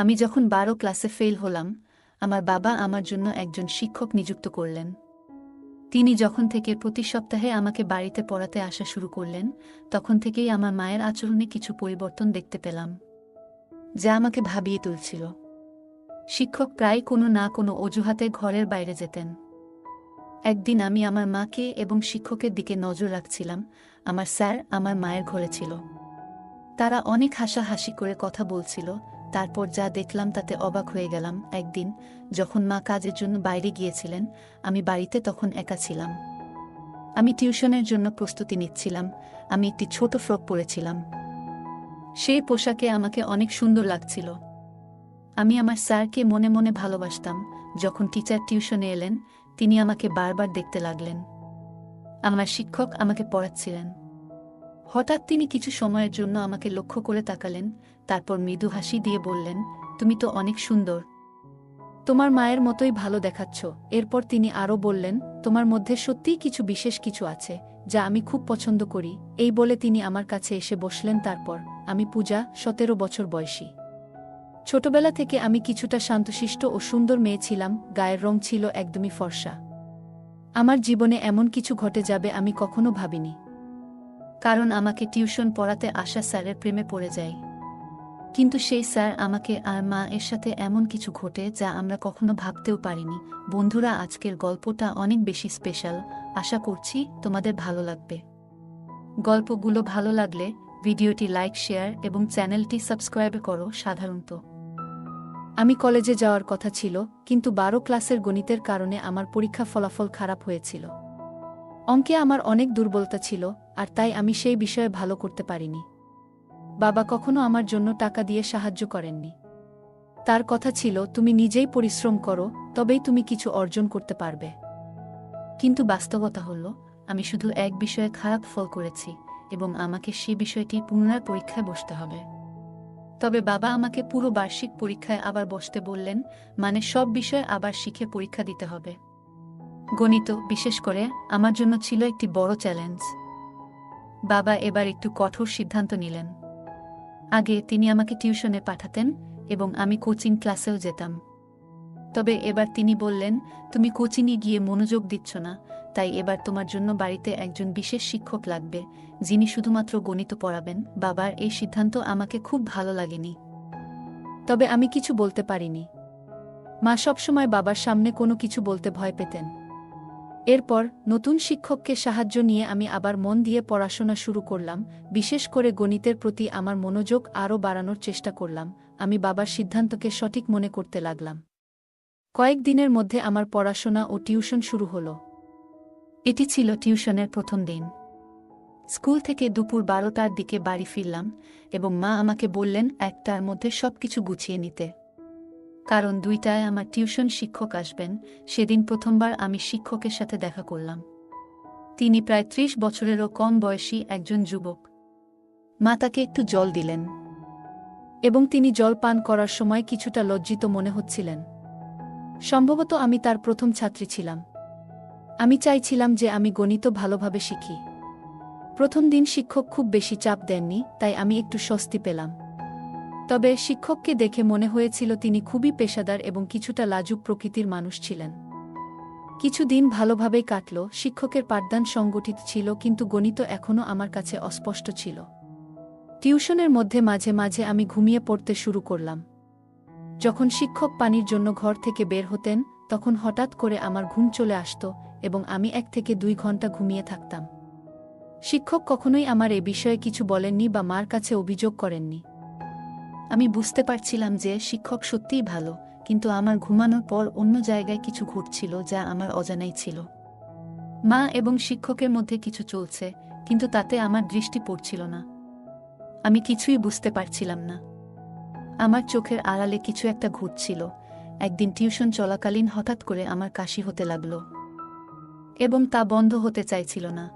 আমি যখন ১২ ক্লাসে ফেল হলাম, আমার বাবা আমার জন্য একজন শিক্ষক নিযুক্ত করলেন। তিনি যখন থেকে প্রতি সপ্তাহে আমাকে বাড়িতে পড়াতে আসা শুরু করলেন, তখন থেকেই আমার মায়ের আচরণে কিছু পরিবর্তন দেখতে পেলাম, যা আমাকে ভাবিয়ে তুলছিল। শিক্ষক প্রায় কোনো না কোনো অজুহাতে ঘরের বাইরে যেতেন। একদিন আমি আমার মাকে এবং শিক্ষকের দিকে নজর রাখছিলাম। আমার স্যার আমার মায়ের ঘরে ছিল। তারা অনেক হাসাহাসি করে কথা বলছিল। তারপর যা দেখলাম তাতে অবাক হয়ে গেলাম। একদিন যখন মা কাজের জন্য বাইরে গিয়েছিলেন, আমি বাড়িতে তখন একা ছিলাম। আমি টিউশনের জন্য প্রস্তুতি নিচ্ছিলাম। আমি একটি ছোট ফ্রক পরেছিলাম। সেই পোশাকে আমাকে অনেক সুন্দর লাগছিল। আমি আমার স্যারকে মনে মনে ভালোবাসতাম। যখন টিচার টিউশনে এলেন, তিনি আমাকে বারবার দেখতে লাগলেন। আমার শিক্ষক আমাকে পড়াচ্ছিলেন। হঠাৎ তিনি কিছু সময়ের জন্য আমাকে লক্ষ্য করে তাকালেন, তারপর মৃদু হাসি দিয়ে বললেন, তুমি তো অনেক সুন্দর। তোমার মায়ের মতোই ভালো দেখাচ্ছ। এরপর তিনি আরও বললেন, তোমার মধ্যে সত্যিই কিছু বিশেষ কিছু আছে, যা আমি খুব পছন্দ করি। এই বলে তিনি আমার কাছে এসে বসলেন। তারপর আমি পূজা, ১৭ বছর বয়সী। ছোটবেলা থেকে আমি কিছুটা শান্তশিষ্ট ও সুন্দর মেয়ে ছিলাম। গায়ের রং ছিল একদমই ফর্সা। আমার জীবনে এমন কিছু ঘটে যাবে আমি কখনো ভাবিনি। কারণ আমাকে টিউশন পড়াতে আসা স্যারের প্রেমে পড়ে যাই। কিন্তু সেই স্যার আমাকে আর মা এর সাথে এমন কিছু ঘটে যা আমরা কখনো ভাবতেও পারিনি। বন্ধুরা, আজকের গল্পটা অনেক বেশি স্পেশাল। আশা করছি তোমাদের ভালো লাগবে। গল্পগুলো ভালো লাগলে ভিডিওটি লাইক, শেয়ার এবং চ্যানেলটি সাবস্ক্রাইব করো। সাধারণত আমি কলেজে যাওয়ার কথা ছিল, কিন্তু ১২ ক্লাসের গণিতের কারণে আমার পরীক্ষা ফলাফল খারাপ হয়েছিল। অঙ্কে আমার অনেক দুর্বলতা ছিল, আর তাই আমি সেই বিষয়ে ভালো করতে পারিনি। বাবা কখনো আমার জন্য টাকা দিয়ে সাহায্য করেননি। তার কথা ছিল, তুমি নিজেই পরিশ্রম করো, তবেই তুমি কিছু অর্জন করতে পারবে। কিন্তু বাস্তবতা হল, আমি শুধু এক বিষয়ে খারাপ ফল করেছি এবং আমাকে সে বিষয়টি পুনরায় পরীক্ষায় বসতে হবে। তবে বাবা আমাকে পুরো বার্ষিক পরীক্ষায় আবার বসতে বললেন, মানে সব বিষয়ে আবার শিখে পরীক্ষা দিতে হবে। গণিত বিশেষ করে আমার জন্য ছিল একটি বড় চ্যালেঞ্জ। বাবা এবার একটু কঠোর সিদ্ধান্ত নিলেন। আগে তিনি আমাকে টিউশনে পাঠাতেন এবং আমি কোচিং ক্লাসেও যেতাম। তবে এবার তিনি বললেন, তুমি কোচিংয়ে গিয়ে মনোযোগ দিচ্ছ না, তাই এবার তোমার জন্য বাড়িতে একজন বিশেষ শিক্ষক লাগবে, যিনি শুধুমাত্র গণিত পড়াবেন। বাবার এই সিদ্ধান্ত আমাকে খুব ভালো লাগেনি। তবে আমি কিছু বলতে পারিনি। মা সবসময় বাবার সামনে কোনো কিছু বলতে ভয় পেতেন। এরপর নতুন শিক্ষককে সাহায্য নিয়ে আমি আবার মন দিয়ে পড়াশোনা শুরু করলাম। বিশেষ করে গণিতের প্রতি আমার মনোযোগ আরও বাড়ানোর চেষ্টা করলাম। আমি বাবার সিদ্ধান্তকে সঠিক মনে করতে লাগলাম। কয়েকদিনের মধ্যে আমার পড়াশোনা ও টিউশন শুরু হলো। এটি ছিল টিউশনের প্রথম দিন। স্কুল থেকে দুপুর ১২টার দিকে বাড়ি ফিরলাম এবং মা আমাকে বললেন ১টার মধ্যে সবকিছু গুছিয়ে নিতে। কারণ ২টায় আমার টিউশন শিক্ষক আসবেন। সেদিন প্রথমবার আমি শিক্ষকের সাথে দেখা করলাম। তিনি প্রায় ৩০ বছরেরও কম বয়সী একজন যুবক। মা তাকে একটু জল দিলেন এবং তিনি জল পান করার সময় কিছুটা লজ্জিত মনে হচ্ছিলেন। সম্ভবত আমি তার প্রথম ছাত্রী ছিলাম। আমি চাইছিলাম যে আমি গণিত ভালোভাবে শিখি। প্রথম দিন শিক্ষক খুব বেশি চাপ দেননি, তাই আমি একটু স্বস্তি পেলাম। তবে শিক্ষককে দেখে মনে হয়েছিল তিনি খুবই পেশাদার এবং কিছুটা লাজুক প্রকৃতির মানুষ ছিলেন। কিছুদিন ভালোভাবেই কাটল। শিক্ষকের পাঠদান সংগঠিত ছিল, কিন্তু গণিত এখনও আমার কাছে অস্পষ্ট ছিল। টিউশনের মধ্যে মাঝে মাঝে আমি ঘুমিয়ে পড়তে শুরু করলাম। যখন শিক্ষক পানির জন্য ঘর থেকে বের হতেন, তখন হঠাৎ করে আমার ঘুম চলে আসত এবং আমি ১ থেকে ২ ঘন্টা ঘুমিয়ে থাকতাম। শিক্ষক কখনোই আমার এ বিষয়ে কিছু বলেননি বা মার কাছে অভিযোগ করেননি। আমি বুঝতে পারছিলাম যে শিক্ষক সত্যিই ভালো, কিন্তু আমার ঘুমানোর পর অন্য জায়গায় কিছু ঘটছিল যা আমার অজানাই ছিল। মা এবং শিক্ষকের মধ্যে কিছু চলছে, কিন্তু তাতে আমার দৃষ্টি পড়ছিল না। আমি কিছুই বুঝতে পারছিলাম না। আমার চোখের আড়ালে কিছু একটা ঘটছিল। একদিন টিউশন চলাকালীন হঠাৎ করে আমার কাশি হতে লাগল এবং তা বন্ধ হতে চাইছিল না।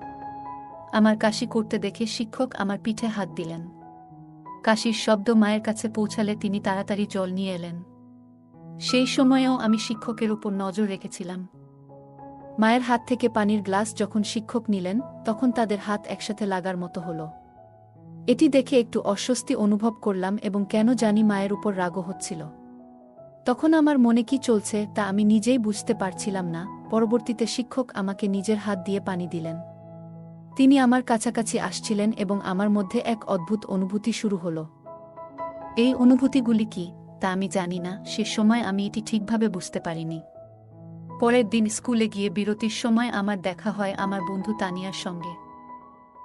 আমার কাশি করতে দেখে শিক্ষক আমার পিঠে হাত দিলেন। কাশির শব্দ মায়ের কাছে পৌঁছালে তিনি তাড়াতাড়ি জল নিয়ে এলেন। সেই সময়েও আমি শিক্ষকের উপর নজর রেখেছিলাম। মায়ের হাত থেকে পানির গ্লাস যখন শিক্ষক নিলেন, তখন তাদের হাত একসাথে লাগার মতো হল। এটি দেখে একটু অস্বস্তি অনুভব করলাম এবং কেন জানি মায়ের উপর রাগও হচ্ছিল। তখন আমার মনে কি চলছে তা আমি নিজেই বুঝতে পারছিলাম না। পরবর্তীতে শিক্ষক আমাকে নিজের হাত দিয়ে পানি দিলেন। তিনি আমার কাছাকাছি আসছিলেন এবং আমার মধ্যে এক অদ্ভুত অনুভূতি শুরু হলো। এই অনুভূতিগুলি কি তা আমি জানি না, সে সময় আমি এটি ঠিকভাবে বুঝতে পারিনি। পরের দিন স্কুলে গিয়ে বিরতির সময় আমার দেখা হয় আমার বন্ধু তানিয়ার সঙ্গে।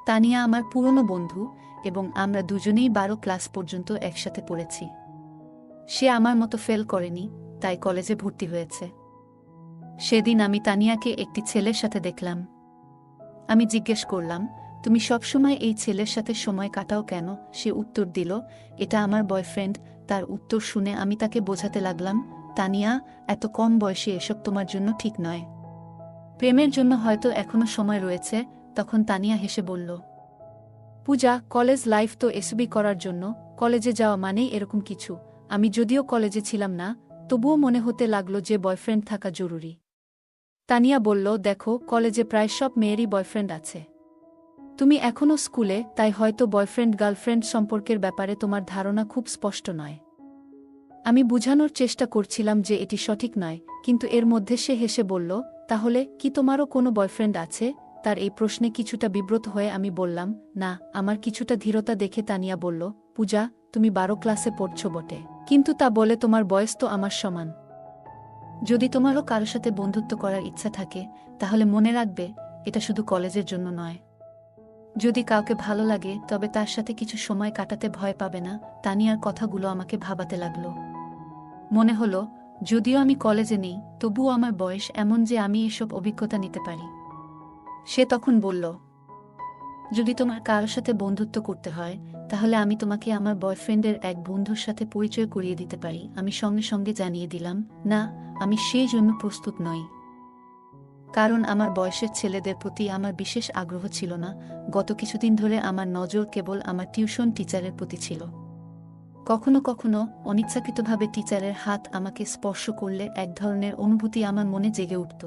তানিয়া আমার পুরনো বন্ধু এবং আমরা দুজনেই 12 ক্লাস পর্যন্ত একসাথে পড়েছি। সে আমার মতো ফেল করেনি, তাই কলেজে ভর্তি হয়েছে। সেদিন আমি তানিয়াকে একটি ছেলের সাথে দেখলাম। আমি জিজ্ঞেস করলাম, তুমি সবসময় এই ছেলের সাথে সময় কাটাও কেন? সে উত্তর দিল, এটা আমার বয়ফ্রেন্ড। তার উত্তর শুনে আমি তাকে বোঝাতে লাগলাম, তানিয়া, এত কম বয়সে এসব তোমার জন্য ঠিক নয়। প্রেমের জন্য হয়তো এখনো সময় রয়েছে। তখন তানিয়া হেসে বলল, পূজা, কলেজ লাইফ তো এসবই করার জন্য। কলেজে যাওয়া মানেই এরকম কিছু। আমি যদিও কলেজে ছিলাম না, তবুও মনে হতে লাগলো যে বয়ফ্রেন্ড থাকা জরুরি। তানিয়া বলল, দেখো, কলেজে প্রায় সব মেয়েরই বয়ফ্রেন্ড আছে। তুমি এখনও স্কুলে, তাই হয়তো বয়ফ্রেন্ড গার্লফ্রেন্ড সম্পর্কের ব্যাপারে তোমার ধারণা খুব স্পষ্ট নয়। আমি বুঝানোর চেষ্টা করছিলাম যে এটি সঠিক নয়, কিন্তু এর মধ্যে সে হেসে বলল, তাহলে কি তোমারও কোনো বয়ফ্রেন্ড আছে? তার এই প্রশ্নে কিছুটা বিব্রত হয়ে আমি বললাম, না। আমার কিছুটা ধীরতা দেখে তানিয়া বলল, পূজা, তুমি 12 ক্লাসে পড়ছ বটে, কিন্তু তা বলে তোমার বয়স তো আমার সমান। যদি তোমারও কারো সাথে বন্ধুত্ব করার ইচ্ছা থাকে, তাহলে মনে রাখবে, এটা শুধু কলেজের জন্য নয়। যদি কাউকে ভালো লাগে তবে তার সাথে কিছু সময় কাটাতে ভয় পাবে না। তানিয়ার কথাগুলো আমাকে ভাবাতে লাগলো। মনে হলো, যদিও আমি কলেজে নেই, তবুও আমার বয়স এমন যে আমি এসব অভিজ্ঞতা নিতে পারি। সে তখন বলল, যদি তোমার কারো সাথে বন্ধুত্ব করতে হয়, তাহলে আমি তোমাকে আমার বয়ফ্রেন্ডের এক বন্ধুর সাথে পরিচয় করিয়ে দিতে পারি। আমি সঙ্গে সঙ্গে জানিয়ে দিলাম, না, আমি সেই জন্য প্রস্তুত নই। কারণ আমার বয়সের ছেলেদের প্রতি আমার বিশেষ আগ্রহ ছিল না। গত কিছুদিন ধরে আমার নজর কেবল আমার টিউশন টিচারের প্রতি ছিল। কখনো কখনো অনিচ্ছাকৃতভাবে টিচারের হাত আমাকে স্পর্শ করলে এক ধরনের অনুভূতি আমার মনে জেগে উঠত।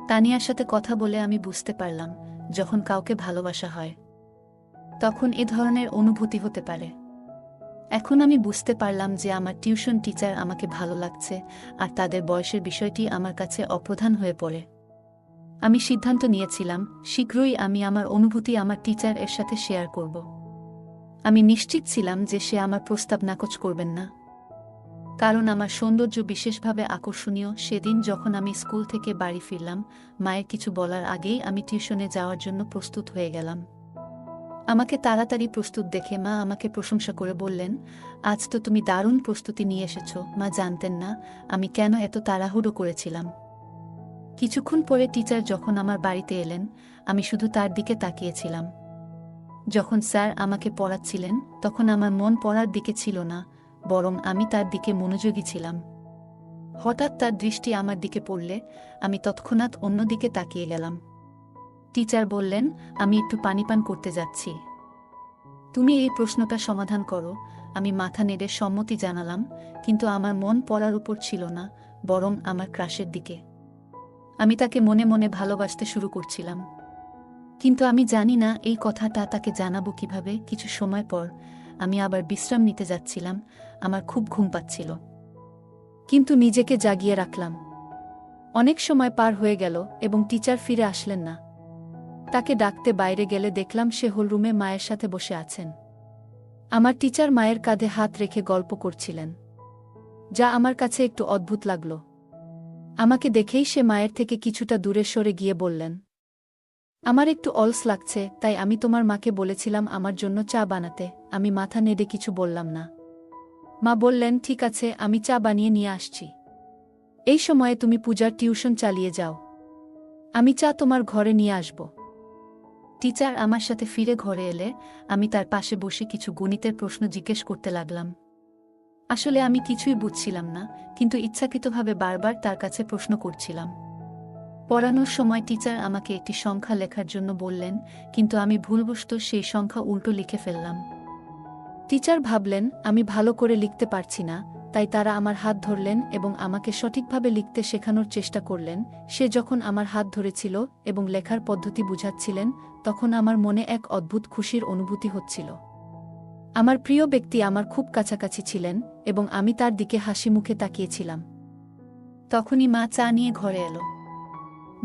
তানিয়ার সাথে কথা বলে আমি বুঝতে পারলাম, যখন কাউকে ভালোবাসা হয় তখন এ ধরনের অনুভূতি হতে পারে। এখন আমি বুঝতে পারলাম যে আমার টিউশন টিচার আমাকে ভালো লাগছে, আর তাদের বয়সের বিষয়টি আমার কাছে অপ্রধান হয়ে পড়ে। আমি সিদ্ধান্ত নিয়েছিলাম, শীঘ্রই আমি আমার অনুভূতি আমার টিচার এর সাথে শেয়ার করব। আমি নিশ্চিত ছিলাম যে সে আমার প্রস্তাব নাকচ করবেন না, কারণ আমার সৌন্দর্য বিশেষভাবে আকর্ষণীয়। সেদিন যখন আমি স্কুল থেকে বাড়ি ফিরলাম, মায়ের কিছু বলার আগেই আমি টিউশনে যাওয়ার জন্য প্রস্তুত হয়ে গেলাম। আমাকে তাড়াতাড়ি প্রস্তুত দেখে মা আমাকে প্রশংসা করে বললেন, আজ তো তুমি দারুণ প্রস্তুতি নিয়ে এসেছ। মা জানতেন না আমি কেন এত তাড়াহুড়ো করেছিলাম। কিছুক্ষণ পরে টিচার যখন আমার বাড়িতে এলেন, আমি শুধু তার দিকে তাকিয়েছিলাম। যখন স্যার আমাকে পড়াচ্ছিলেন, তখন আমার মন পড়ার দিকে ছিল না, বরং আমি তার দিকে মনোযোগী ছিলাম। হঠাৎ তার দৃষ্টি আমার দিকে পড়লে আমি তৎক্ষণাৎ অন্যদিকে তাকিয়ে গেলাম। টিচার বললেন, আমি একটু পানি পান করতে যাচ্ছি, তুমি এই প্রশ্নটা সমাধান করো। আমি মাথা নেড়ে সম্মতি জানালাম, কিন্তু আমার মন পড়ার উপর ছিল না, বরং আমার ক্রাশের দিকে। আমি তাকে মনে মনে ভালোবাসতে শুরু করছিলাম, কিন্তু আমি জানি না এই কথাটা তাকে জানাবো কিভাবে। কিছু সময় পর আমি আবার বিশ্রাম নিতে যাচ্ছিলাম। আমার খুব ঘুম পাচ্ছিল, কিন্তু নিজেকে জাগিয়ে রাখলাম। অনেক সময় পার হয়ে গেল এবং টিচার ফিরে আসলেন না। তাকে ডাকতে বাইরে গেলে দেখলাম সে হলরুমে মায়ের সাথে বসে আছেন। আমার টিচার মায়ের কাঁধে হাত রেখে গল্প করছিলেন, যা আমার কাছে একটু অদ্ভুত লাগল। আমাকে দেখেই সে মায়ের থেকে কিছুটা দূরে সরে গিয়ে বললেন, আমার একটু অলস লাগছে, তাই আমি তোমার মাকে বলেছিলাম আমার জন্য চা বানাতে। আমি মাথা নেড়ে কিছু বললাম না। মা বললেন, ঠিক আছে, আমি চা বানিয়ে নিয়ে আসছি। এই সময়ে তুমি পূজার টিউশন চালিয়ে যাও, আমি চা তোমার ঘরে নিয়ে আসব। টিচার আমার সাথে ফিরে ঘরে এলে আমি তার পাশে বসে কিছু গণিতের প্রশ্ন জিজ্ঞেস করতে লাগলাম। আসলে আমি কিছুই বুঝছিলাম না, কিন্তু ইচ্ছাকৃতভাবে বারবার তার কাছে প্রশ্ন করছিলাম। পড়ানোর সময় টিচার আমাকে একটি সংখ্যা লেখার জন্য বললেন, কিন্তু আমি ভুলবশত সেই সংখ্যা উল্টো লিখে ফেললাম। টিচার ভাবলেন আমি ভালো করে লিখতে পারছি না, তাই তারা আমার হাত ধরলেন এবং আমাকে সঠিকভাবে লিখতে শেখানোর চেষ্টা করলেন। সে যখন আমার হাত ধরেছিল এবং লেখার পদ্ধতি বুঝাচ্ছিলেন, তখন আমার মনে এক অদ্ভুত খুশির অনুভূতি হচ্ছিল। আমার প্রিয় ব্যক্তি আমার খুব কাছাকাছি ছিলেন এবং আমি তার দিকে হাসি মুখে তাকিয়েছিলাম। তখনই মা চা নিয়ে ঘরে এলো।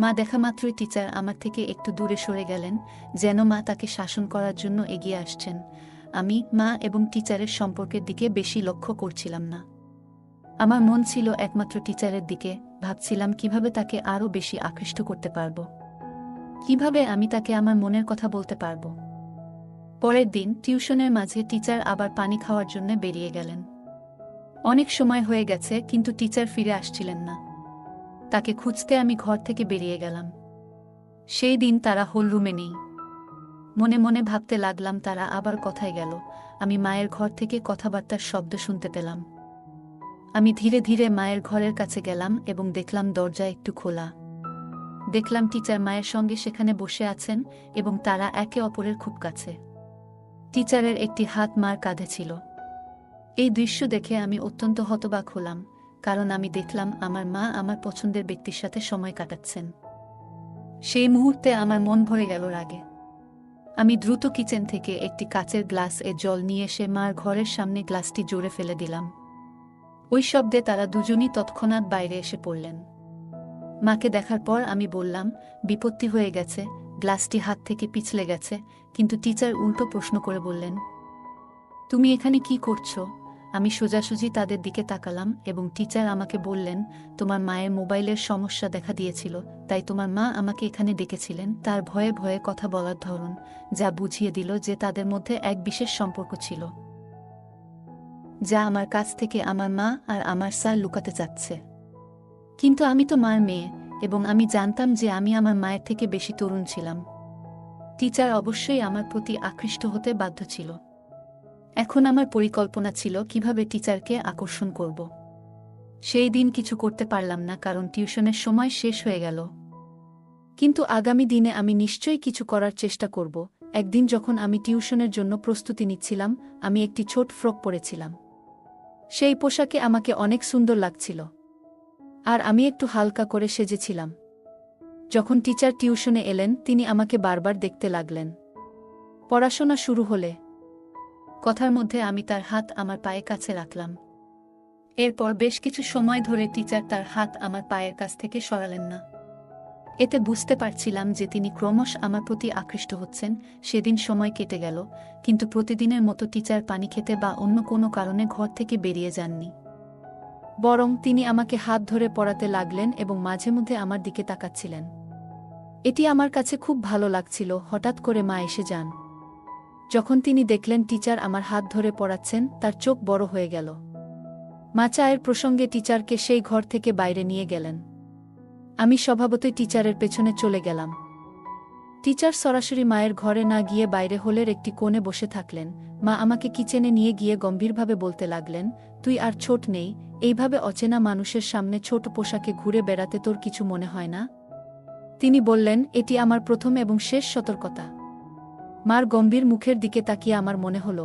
মা দেখা মাত্রই টিচার আমার থেকে একটু দূরে সরে গেলেন, যেন মা তাকে শাসন করার জন্য এগিয়ে আসছেন। আমি মা এবং টিচারের সম্পর্কের দিকে বেশি লক্ষ্য করছিলাম না। আমার মন ছিল একমাত্র টিচারের দিকে। ভাবছিলাম কিভাবে তাকে আরও বেশি আকৃষ্ট করতে পারব, কিভাবে আমি তাকে আমার মনের কথা বলতে পারব। পরের দিন টিউশনের মাঝে টিচার আবার পানি খাওয়ার জন্য বেরিয়ে গেলেন। অনেক সময় হয়ে গেছে, কিন্তু টিচার ফিরে আসছিলেন না। তাকে খুঁজতে আমি ঘর থেকে বেরিয়ে গেলাম। সেই দিন তারা হোল রুমে নেই। মনে মনে ভাবতে লাগলাম তারা আবার কোথায় গেল। আমি মায়ের ঘর থেকে কথাবার্তার শব্দ শুনতে পেলাম। আমি ধীরে ধীরে মায়ের ঘরের কাছে গেলাম এবং দেখলাম দরজা একটু খোলা। দেখলাম টিচার মায়ের সঙ্গে সেখানে বসে আছেন এবং তারা একে অপরের খুব কাছে। টিচারের একটি হাত মার কাঁধে ছিল। এই দৃশ্য দেখে আমি অত্যন্ত হতবাক হলাম, কারণ আমি দেখলাম আমার মা আমার পছন্দের ব্যক্তির সাথে সময় কাটাচ্ছেন। সেই মুহূর্তে আমার মন ভরে গেল রাগে। আমি দ্রুত কিচেন থেকে একটি কাচের গ্লাস জল নিয়ে এসে মার ঘরের সামনে গ্লাসটি জোরে ফেলে দিলাম। ওই শব্দে তারা দুজনই তৎক্ষণাৎ বাইরে এসে পড়লেন। মাকে দেখার পর আমি বললাম, বিপত্তি হয়ে গেছে, গ্লাসটি হাত থেকে পিছলে গেছে। কিন্তু টিচার উল্টো প্রশ্ন করে বললেন, তুমি এখানে কি করছো? আমি সোজাসুজি তাদের দিকে তাকালাম এবং টিচার আমাকে বললেন, তোমার মায়ের মোবাইলের সমস্যা দেখা দিয়েছিল, তাই তোমার মা আমাকে এখানে ডেকেছিলেন। তার ভয়ে ভয়ে কথা বলার ধরন যা বুঝিয়ে দিল যে তাদের মধ্যে এক বিশেষ সম্পর্ক ছিল, যা আমার কাছ থেকে আমার মা আর আমার স্যার লুকাতে চাচ্ছে। কিন্তু আমি তো মার মেয়ে এবং আমি জানতাম যে আমি আমার মায়ের থেকে বেশি তরুণ ছিলাম। টিচার অবশ্যই আমার প্রতি আকৃষ্ট হতে বাধ্য ছিল। এখন আমার পরিকল্পনা ছিল কিভাবে টিচারকে আকর্ষণ করব। সেই দিন কিছু করতে পারলাম না, কারণ টিউশনের সময় শেষ হয়ে গেল। কিন্তু আগামী দিনে আমি নিশ্চয়ই কিছু করার চেষ্টা করব। একদিন যখন আমি টিউশনের জন্য প্রস্তুতি নিচ্ছিলাম, আমি একটি ছোট ফ্রক পরেছিলাম। সেই পোশাকে আমাকে অনেক সুন্দর লাগছিল, আর আমি একটু হালকা করে সেজেছিলাম। যখন টিচার টিউশনে এলেন, তিনি আমাকে বারবার দেখতে লাগলেন। পড়াশোনা শুরু হলে কথার মধ্যে আমি তার হাত আমার পায়ের কাছে রাখলাম। এরপর বেশ কিছু সময় ধরে টিচার তার হাত আমার পায়ের কাছ থেকে সরালেন না। এতে বুঝতে পারছিলাম যে তিনি ক্রমশ আমার প্রতি আকৃষ্ট হচ্ছেন। সেদিন সময় কেটে গেল, কিন্তু প্রতিদিনের মতো টিচার পানি খেতে বা অন্য কোনো কারণে ঘর থেকে বেরিয়ে যাননি। বরং তিনি আমাকে হাত ধরে পড়াতে লাগলেন এবং মাঝে মধ্যে আমার দিকে তাকাচ্ছিলেন। এটি আমার কাছে খুব ভালো লাগছিল। হঠাৎ করে মা এসে যান। যখন তিনি দেখলেন টিচার আমার হাত ধরে পড়াচ্ছেন, তার চোখ বড় হয়ে গেল। মা চায়ের প্রসঙ্গে টিচারকে সেই ঘর থেকে বাইরে নিয়ে গেলেন। আমি স্বভাবতই টিচারের পেছনে চলে গেলাম। টিচার সরাসরি মায়ের ঘরে না গিয়ে বাইরে হলের একটি কোণে বসে থাকলেন। মা আমাকে কিচেনে নিয়ে গিয়ে গম্ভীরভাবে বলতে লাগলেন, তুই আর ছোট নেই, এইভাবে অচেনা মানুষের সামনে ছোট পোশাকে ঘুরে বেড়াতে তোর কিছু মনে হয় না? তিনি বললেন, এটি আমার প্রথম এবং শেষ সতর্কতা। মার গম্ভীর মুখের দিকে তাকিয়ে আমার মনে হল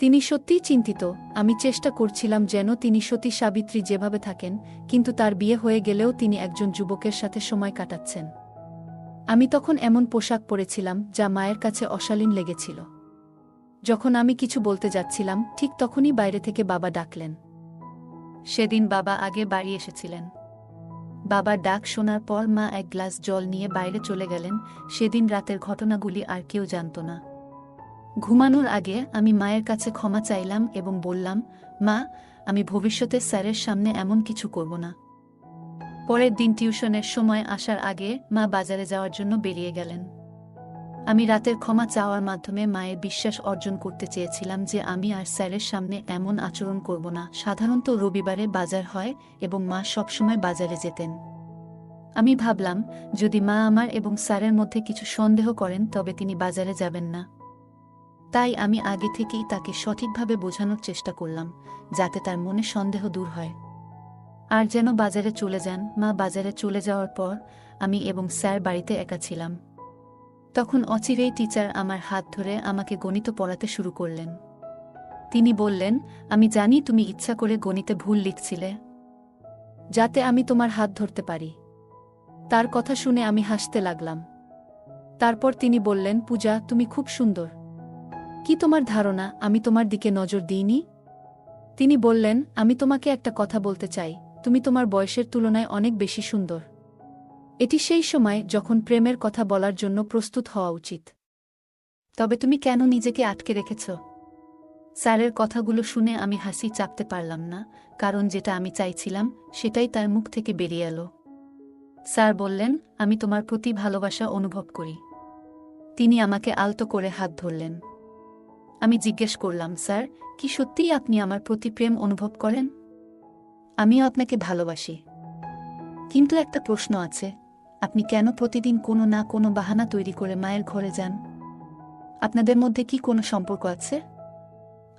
তিনি সত্যিই চিন্তিত। আমি চেষ্টা করছিলাম যেন তিনি সতী সাবিত্রী যেভাবে থাকেন, কিন্তু তার বিয়ে হয়ে গেলেও তিনি একজন যুবকের সাথে সময় কাটাচ্ছেন। আমি তখন এমন পোশাক পরেছিলাম যা মায়ের কাছে অশালীন লেগেছিল। যখন আমি কিছু বলতে যাচ্ছিলাম, ঠিক তখনই বাইরে থেকে বাবা ডাকলেন। সেদিন বাবা আগে বাড়ি এসেছিলেন। বাবার ডাক শোনার পর মা এক গ্লাস জল নিয়ে বাইরে চলে গেলেন। সেদিন রাতের ঘটনাগুলি আর কেউ জানত না। ঘুমানোর আগে আমি মায়ের কাছে ক্ষমা চাইলাম এবং বললাম, মা, আমি ভবিষ্যতে স্যারের সামনে এমন কিছু করব না। পরের দিন টিউশনের সময় আসার আগে মা বাজারে যাওয়ার জন্য বেরিয়ে গেলেন। আমি রাতের ক্ষমা চাওয়ার মাধ্যমে মায়ের বিশ্বাস অর্জন করতে চেয়েছিলাম যে আমি আর স্যারের সামনে এমন আচরণ করব না। সাধারণত রবিবারে বাজার হয় এবং মা সবসময় বাজারে যেতেন। আমি ভাবলাম, যদি মা আমার এবং স্যারের মধ্যে কিছু সন্দেহ করেন তবে তিনি বাজারে যাবেন না। তাই আমি আগে থেকেই তাকে সঠিকভাবে বোঝানোর চেষ্টা করলাম, যাতে তার মনে সন্দেহ দূর হয় আর যেন বাজারে চলে যান। মা বাজারে চলে যাওয়ার পর আমি এবং স্যার বাড়িতে একা ছিলাম। তখন অচিরেই টিচার আমার হাত ধরে আমাকে গণিত পড়াতে শুরু করলেন। তিনি বললেন, আমি জানি তুমি ইচ্ছা করে গণিতে ভুল লিখছিলে, যাতে আমি তোমার হাত ধরতে পারি। তার কথা শুনে আমি হাসতে লাগলাম। তারপর তিনি বললেন, পূজা, তুমি খুব সুন্দর, কি তোমার ধারণা আমি তোমার দিকে নজর দিইনি? তিনি বললেন, আমি তোমাকে একটা কথা বলতে চাই, তুমি তোমার বয়সের তুলনায় অনেক বেশি সুন্দর। এটি সেই সময় যখন প্রেমের কথা বলার জন্য প্রস্তুত হওয়া উচিত। তবে তুমি কেন নিজেকে আটকে রেখেছ? স্যারের কথাগুলো শুনে আমি হাসি চাপতে পারলাম না, কারণ যেটা আমি চাইছিলাম সেটাই তার মুখ থেকে বেরিয়ে এলো। স্যার বললেন, আমি তোমার প্রতি ভালোবাসা অনুভব করি। তিনি আমাকে আলতো করে হাত ধরলেন। আমি জিজ্ঞেস করলাম, স্যার, কি সত্যিই আপনি আমার প্রতি প্রেম অনুভব করেন? আমিও আপনাকে ভালোবাসি, কিন্তু একটা প্রশ্ন আছে, আপনি কেন প্রতিদিন কোনো না কোনো বাহানা তৈরি করে মায়ের ঘরে যান? আপনাদের মধ্যে কি কোনো সম্পর্ক আছে?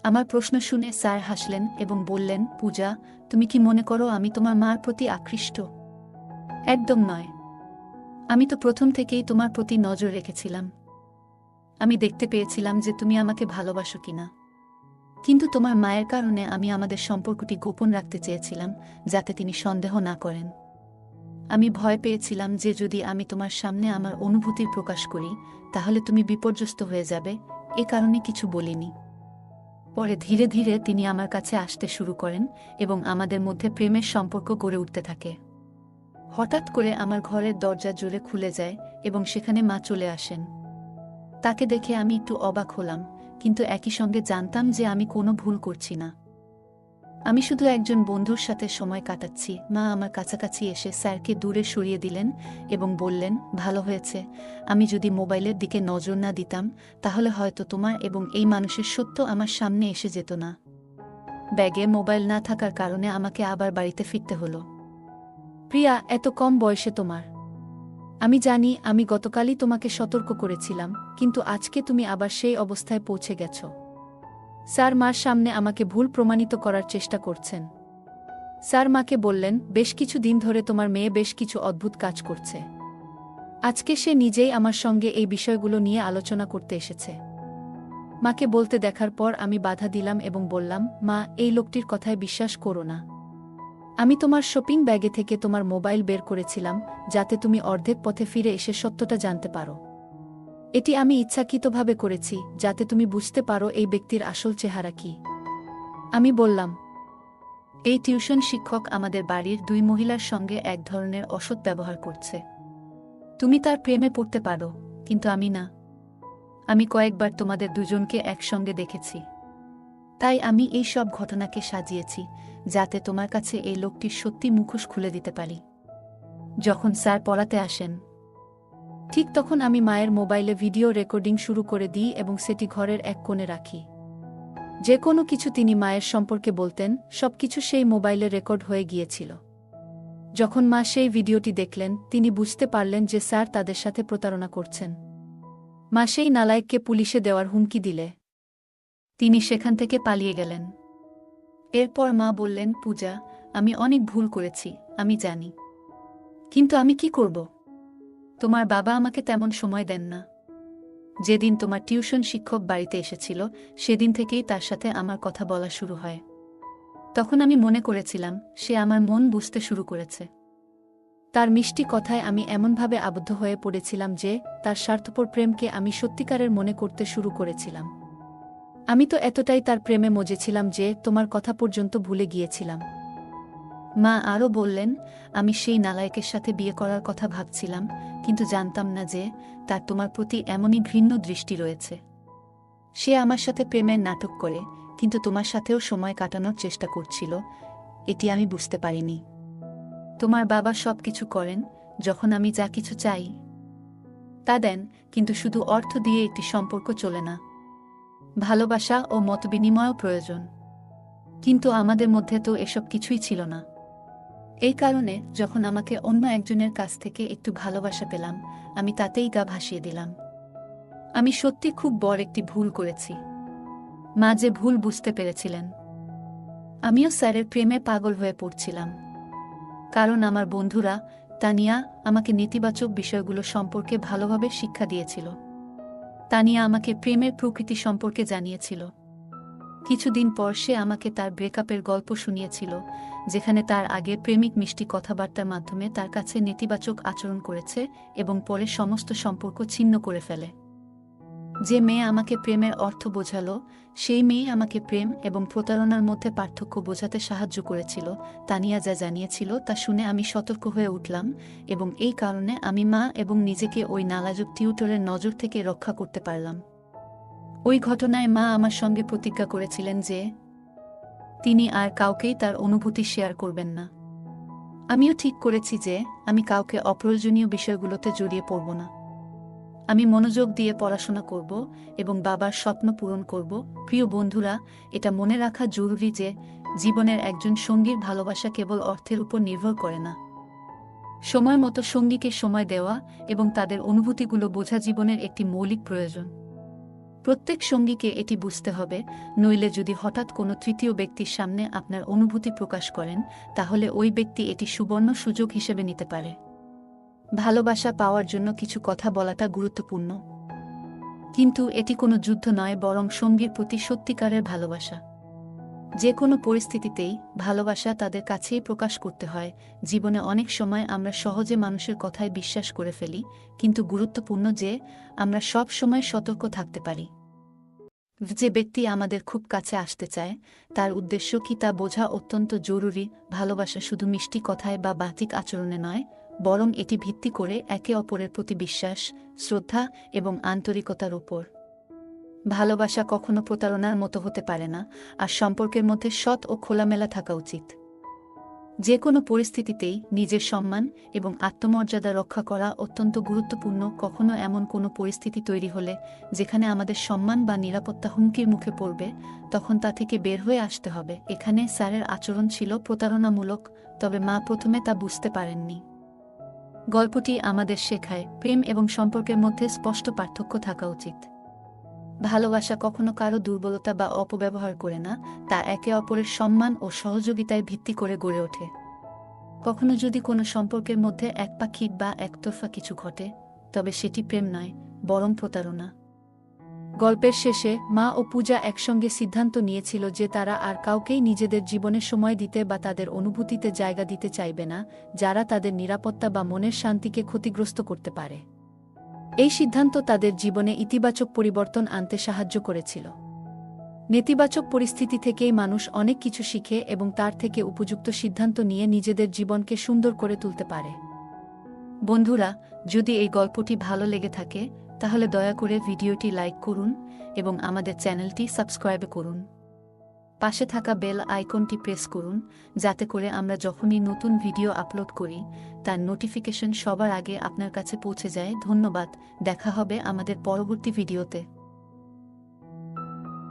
আমার প্রশ্ন শুনে স্যার হাসলেন এবং বললেন, পূজা, তুমি কি মনে করো আমি তোমার মার প্রতি আকৃষ্ট? একদম নয়। আমি তো প্রথম থেকেই তোমার প্রতি নজর রেখেছিলাম। আমি দেখতে পেয়েছিলাম যে তুমি আমাকে ভালোবাসো কিনা। কিন্তু তোমার মায়ের কারণে আমি আমাদের সম্পর্কটি গোপন রাখতে চেয়েছিলাম, যাতে তিনি সন্দেহ না করেন। আমি ভয় পেয়েছিলাম যে যদি আমি তোমার সামনে আমার অনুভূতির প্রকাশ করি, তাহলে তুমি বিপর্যস্ত হয়ে যাবে, এ কারণে কিছু বলিনি। পরে ধীরে ধীরে তিনি আমার কাছে আসতে শুরু করেন এবং আমাদের মধ্যে প্রেমের সম্পর্ক গড়ে উঠতে থাকে। হঠাৎ করে আমার ঘরের দরজা জোরে খুলে যায় এবং সেখানে মা চলে আসেন। তাকে দেখে আমি একটু অবাক হলাম, কিন্তু একই সঙ্গে জানতাম যে আমি কোনো ভুল করছি না। আমি শুধু একজন বন্ধুর সাথে সময় কাটাচ্ছি। মা আমার কাছাকাছি এসে স্যারকে দূরে সরিয়ে দিলেন এবং বললেন, ভালো হয়েছে, আমি যদি মোবাইলের দিকে নজর না দিতাম তাহলে হয়তো তোমার এবং এই মানুষের সত্য আমার সামনে এসে যেত না। ব্যাগে মোবাইল না থাকার কারণে আমাকে আবার বাড়িতে ফিরতে হলো। প্রিয়া, এত কম বয়সে তোমার। আমি জানি আমি গতকালই তোমাকে সতর্ক করেছিলাম, কিন্তু আজকে তুমি আবার সেই অবস্থায় পৌঁছে গেছ। স্যার মার সামনে আমাকে ভুল প্রমাণিত করার চেষ্টা করছেন। স্যার মাকে বললেন, বেশ কিছু দিন ধরে তোমার মেয়ে বেশ কিছু অদ্ভুত কাজ করছে। আজকে সে নিজেই আমার সঙ্গে এই বিষয়গুলো নিয়ে আলোচনা করতে এসেছে। মাকে বলতে দেখার পর আমি বাধা দিলাম এবং বললাম, মা, এই লোকটির কথায় বিশ্বাস করো না। আমি তোমার শপিং ব্যাগে থেকে তোমার মোবাইল বের করেছিলাম, যাতে তুমি অর্ধেক পথে ফিরে এসে সত্যটা জানতে পারো। এটি আমি ইচ্ছাকৃতভাবে করেছি, যাতে তুমি বুঝতে পারো এই ব্যক্তির আসল চেহারা কি। আমি বললাম, এই টিউশন শিক্ষক আমাদের বাড়ির 2 মহিলার সঙ্গে এক ধরনের অসৎ ব্যবহার করছে। তুমি তার প্রেমে পড়তে পারো, কিন্তু আমি না। আমি কয়েকবার তোমাদের দুজনকে একসঙ্গে দেখেছি। তাই আমি এই সব ঘটনাকে সাজিয়েছি, যাতে তোমার কাছে এই লোকটির সত্যি মুখোশ খুলে দিতে পারি। যখন স্যার পড়াতে আসেন, ঠিক তখন আমি মায়ের মোবাইলে ভিডিও রেকর্ডিং শুরু করে দিই এবং সেটি ঘরের এক কোণে রাখি। যে কোনো কিছু তিনি মায়ের সম্পর্কে বলতেন, সবকিছু সেই মোবাইলে রেকর্ড হয়ে গিয়েছিল। যখন মা সেই ভিডিওটি দেখলেন, তিনি বুঝতে পারলেন যে স্যার তাদের সাথে প্রতারণা করছেন। মা সেই নালায়েককে পুলিশে দেওয়ার হুমকি দিলে তিনি সেখান থেকে পালিয়ে গেলেন। এরপর মা বললেন, পূজা, আমি অনেক ভুল করেছি, আমি জানি। কিন্তু আমি কি করব? তোমার বাবা আমাকে তেমন সময় দেন না। যেদিন তোমার টিউশন শিক্ষক বাড়িতে এসেছিল, সেদিন থেকেই তার সাথে আমার কথা বলা শুরু হয়। তখন আমি মনে করেছিলাম সে আমার মন বুঝতে শুরু করেছে। তার মিষ্টি কথায় আমি এমনভাবে আবদ্ধ হয়ে পড়েছিলাম যে তার স্বার্থপর প্রেমকে আমি সত্যিকারের মনে করতে শুরু করেছিলাম। আমি তো এতটাই তার প্রেমে মজেছিলাম যে তোমার কথা পর্যন্ত ভুলে গিয়েছিলাম। মা আরও বললেন, আমি সেই নালায়েকের সাথে বিয়ে করার কথা ভাবছিলাম, কিন্তু জানতাম না যে তার তোমার প্রতি এমনই ঘৃণ্য দৃষ্টি রয়েছে। সে আমার সাথে প্রেমের নাটক করে, কিন্তু তোমার সাথেও সময় কাটানোর চেষ্টা করছিল, এটি আমি বুঝতে পারিনি। তোমার বাবা সব কিছু করেন, যখন আমি যা কিছু চাই তা দেন, কিন্তু শুধু অর্থ দিয়ে একটি সম্পর্ক চলে না। ভালোবাসা ও মতবিনিময়ও প্রয়োজন। কিন্তু আমাদের মধ্যে তো এসব কিছুই ছিল না। এই কারণে যখন আমাকে অন্য একজনের কাছ থেকে একটু ভালোবাসা পেলাম, আমি তাতেই গা ভাসিয়ে দিলাম। আমি সত্যি খুব বড় একটি ভুল করেছি। মা যে ভুল বুঝতে পেরেছিলেন। আমিও স্যারের প্রেমে পাগল হয়ে পড়ছিলাম, কারণ আমার বন্ধুরা, তানিয়া, আমাকে নেতিবাচক বিষয়গুলো সম্পর্কে ভালোভাবে শিক্ষা দিয়েছিল। তানিয়া আমাকে প্রেমের প্রকৃতি সম্পর্কে জানিয়েছিল। কিছুদিন পর সে আমাকে তার ব্রেকআপের গল্প শুনিয়েছিল, যেখানে তার আগে প্রেমিক মিষ্টি কথাবার্তার মাধ্যমে তার কাছে নেতিবাচক আচরণ করেছে এবং পরে সমস্ত সম্পর্ক ছিন্ন করে ফেলে। যে মেয়ে আমাকে প্রেমের অর্থ বোঝালো, সেই মেয়ে আমাকে প্রেম এবং প্রতারণার মধ্যে পার্থক্য বোঝাতে সাহায্য করেছিল। তানিয়া যা জানিয়েছিল তা শুনে আমি সতর্ক হয়ে উঠলাম, এবং এই কারণে আমি মা এবং নিজেকে ওই নালাজুক টিউটরের নজর থেকে রক্ষা করতে পারলাম। ওই ঘটনায় মা আমার সঙ্গে প্রতিজ্ঞা করেছিলেন যে তিনি আর কাউকেই তার অনুভূতি শেয়ার করবেন না। আমিও ঠিক করেছি যে আমি কাউকে অপ্রয়োজনীয় বিষয়গুলোতে জড়িয়ে পড়ব না। আমি মনোযোগ দিয়ে পড়াশোনা করব এবং বাবার স্বপ্ন পূরণ করব। প্রিয় বন্ধুরা, এটা মনে রাখা জরুরি যে জীবনের একজন সঙ্গীর ভালোবাসা কেবল অর্থের উপর নির্ভর করে না। সময় মতো সঙ্গীকে সময় দেওয়া এবং তাদের অনুভূতিগুলো বোঝা জীবনের একটি মৌলিক প্রয়োজন। প্রত্যেক সঙ্গীকে এটি বুঝতে হবে, নইলে যদি হঠাৎ কোনো তৃতীয় ব্যক্তির সামনে আপনার অনুভূতি প্রকাশ করেন, তাহলে ওই ব্যক্তি এটি সুবর্ণ সুযোগ হিসেবে নিতে পারে। ভালোবাসা পাওয়ার জন্য কিছু কথা বলাটা গুরুত্বপূর্ণ, কিন্তু এটি কোনো যুদ্ধ নয়, বরং সঙ্গীর প্রতি সত্যিকারের ভালোবাসা। যে কোনো পরিস্থিতিতেই ভালোবাসা তাদের কাছেই প্রকাশ করতে হয়। জীবনে অনেক সময় আমরা সহজে মানুষের কথায় বিশ্বাস করে ফেলি, কিন্তু গুরুত্বপূর্ণ যে আমরা সব সময় সতর্ক থাকতে পারি। যে ব্যক্তি আমাদের খুব কাছে আসতে চায়, তার উদ্দেশ্য কি তা বোঝা অত্যন্ত জরুরি। ভালোবাসা শুধু মিষ্টি কথায় বা বাহ্যিক আচরণে নয়, বরং এটি ভিত্তি করে একে অপরের প্রতি বিশ্বাস, শ্রদ্ধা এবং আন্তরিকতার উপর। ভালোবাসা কখনো প্রতারণার মতো হতে পারে না, আর সম্পর্কের মধ্যে সৎ ও খোলামেলা থাকা উচিত। যে কোনো পরিস্থিতিতেই নিজের সম্মান এবং আত্মমর্যাদা রক্ষা করা অত্যন্ত গুরুত্বপূর্ণ। কখনো এমন কোনো পরিস্থিতি তৈরি হলে যেখানে আমাদের সম্মান বা নিরাপত্তা হুমকির মুখে পড়বে, তখন তা থেকে বের হয়ে আসতে হবে। এখানে স্যারের আচরণ ছিল প্রতারণামূলক, তবে মা প্রথমে তা বুঝতে পারেননি। গল্পটি আমাদের শেখায় প্রেম এবং সম্পর্কের মধ্যে স্পষ্ট পার্থক্য থাকা উচিত। ভালোবাসা কখনো কারো দুর্বলতা বা অপব্যবহার করে না, তা একে অপরের সম্মান ও সহযোগিতায় ভিত্তি করে গড়ে ওঠে। কখনো যদি কোনো সম্পর্কের মধ্যে একপাক্ষিক বা একতরফা কিছু ঘটে, তবে সেটি প্রেম নয়, বরং প্রতারণা। গল্পের শেষে মা ও পূজা একসঙ্গে সিদ্ধান্ত নিয়েছিল যে তারা আর কাউকেই নিজেদের জীবনে সময় দিতে বা তাদের অনুভূতিতে জায়গা দিতে চাইবে না, যারা তাদের নিরাপত্তা বা মনের শান্তিকে ক্ষতিগ্রস্ত করতে পারে। এই সিদ্ধান্ত তাদের জীবনে ইতিবাচক পরিবর্তন আনতে সাহায্য করেছিল। নেতিবাচক পরিস্থিতি থেকেই মানুষ অনেক কিছু শিখে এবং তার থেকে উপযুক্ত সিদ্ধান্ত নিয়ে নিজেদের জীবনকে সুন্দর করে তুলতে পারে। বন্ধুরা, যদি এই গল্পটি ভালো লেগে থাকে, তাহলে দয়া করে ভিডিওটি লাইক করুন এবং আমাদের চ্যানেলটি সাবস্ক্রাইব করুন। পাশে থাকা বেল আইকনটি প্রেস করুন, যাতে করে আমরা যখনই নতুন ভিডিও আপলোড করি, তার নোটিফিকেশন সবার আগে আপনার কাছে পৌঁছে যায়। ধন্যবাদ। দেখা হবে আমাদের পরবর্তী ভিডিওতে।